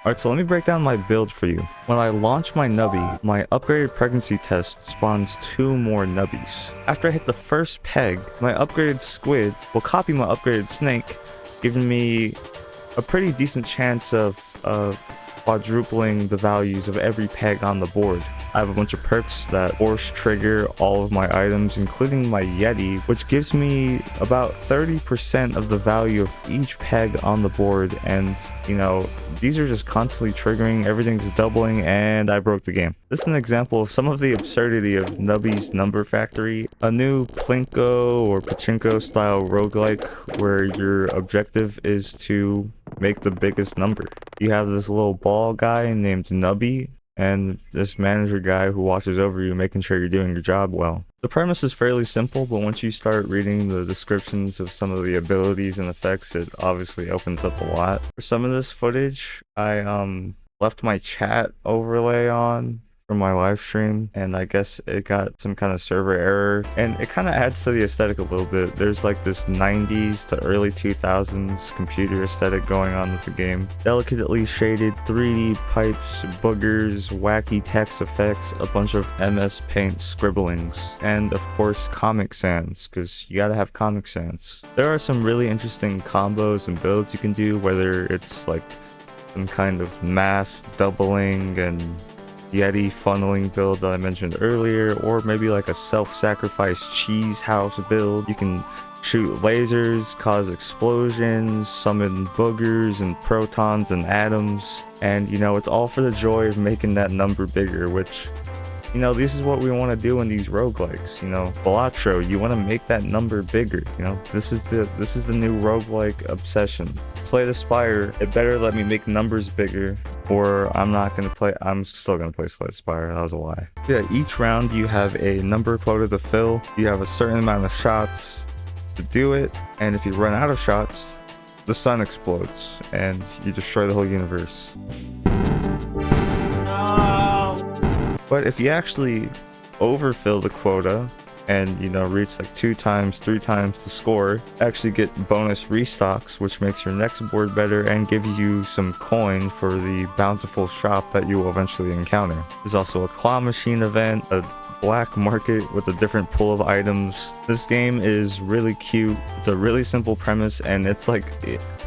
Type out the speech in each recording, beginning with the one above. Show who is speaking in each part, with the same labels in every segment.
Speaker 1: Alright, so let me break down my build for you. When I launch my nubby, my upgraded pregnancy test spawns 2 more nubbies. After I hit the first peg, my upgraded squid will copy my upgraded snake, giving me a pretty decent chance of quadrupling the values of every peg on the board. I have a bunch of perks that force trigger all of my items, including my Yeti, which gives me about 30% of the value of each peg on the board. And, you know, these are just constantly triggering, everything's doubling, and I broke the game. This is an example of some of the absurdity of Nubby's Number Factory, a new plinko or pachinko-style roguelike where your objective is to make the biggest number. You have this little ball guy named Nubby, and this manager guy who watches over you, making sure you're doing your job well. The premise is fairly simple, but once you start reading the descriptions of some of the abilities and effects, it obviously opens up a lot. For some of this footage, I left my chat overlay on for my live stream, and I guess it got some kind of server error, and it kind of adds to the aesthetic a little bit. There's like this 90s to early 2000s computer aesthetic going on with the game. Delicately shaded 3D pipes, boogers, wacky text effects, a bunch of MS Paint scribblings, and of course Comic Sans, because you gotta have Comic Sans. There are some really interesting combos and builds you can do, whether it's like some kind of mass doubling and Yeti funneling build that I mentioned earlier, or maybe like a self-sacrifice cheese house build. You can shoot lasers, cause explosions, summon boogers and protons and atoms, and you know, it's all for the joy of making that number bigger, which, you know, this is what we want to do in these roguelikes. You know, Balatro, you want to make that number bigger. You know, this is the new roguelike obsession. Slay the Spire, it better let me make numbers bigger, or I'm still gonna play Slay the Spire. That was a lie. Yeah, each round you have a number quota to fill. You have a certain amount of shots to do it, and if you run out of shots, the sun explodes and you destroy the whole universe. But if you actually overfill the quota and, you know, reach like 2 times, 3 times the score, actually get bonus restocks, which makes your next board better and gives you some coin for the bountiful shop that you will eventually encounter. There's also a claw machine event, a black market with a different pool of items. This game is really cute. It's a really simple premise, and it's like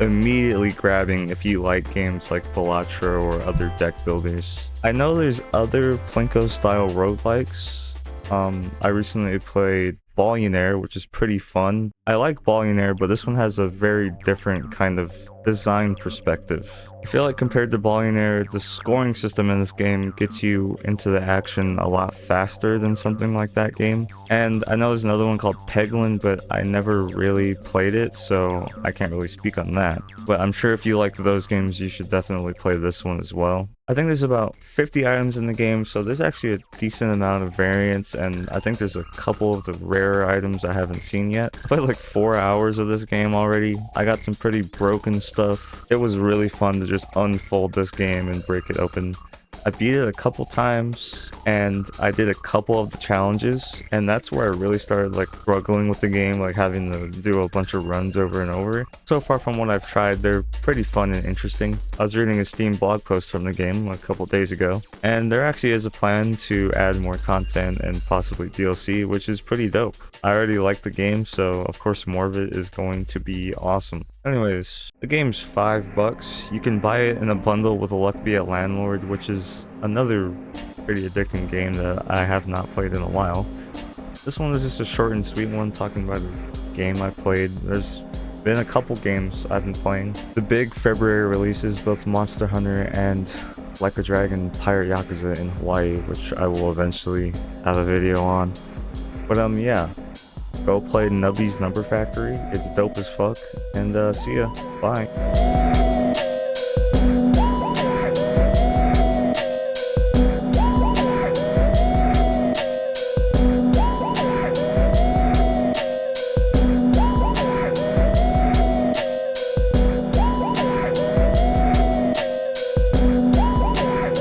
Speaker 1: immediately grabbing if you like games like Balatro or other deck builders. I know there's other plinko-style roguelikes. I recently played Billionaire, which is pretty fun. I like Billionaire, but this one has a very different kind of design perspective. I feel like compared to Billionaire, the scoring system in this game gets you into the action a lot faster than something like that game. And I know there's another one called Peglin, but I never really played it, so I can't really speak on that. But I'm sure if you like those games, you should definitely play this one as well. I think there's about 50 items in the game, so there's actually a decent amount of variance, and I think there's a couple of the rarer items I haven't seen yet. I played like 4 hours of this game already. I got some pretty broken stuff. It was really fun to just unfold this game and break it open. I beat it a couple times, and I did a couple of the challenges, and that's where I really started like struggling with the game, like having to do a bunch of runs over and over. So far from what I've tried, they're pretty fun and interesting. I was reading a Steam blog post from the game a couple days ago, and there actually is a plan to add more content and possibly DLC, which is pretty dope. I already like the game, so of course more of it is going to be awesome. Anyways, the game's $5. You can buy it in a bundle with a Luck Be a Landlord, which is another pretty addicting game that I have not played in a while. This one was just a short and sweet one talking about the game I played. There's been a couple games I've been playing. The big February releases, both Monster Hunter and Like a Dragon Pirate Yakuza in Hawaii, which I will eventually have a video on. But yeah. Go play Nubby's Number Factory. It's dope as fuck. And see ya. Bye.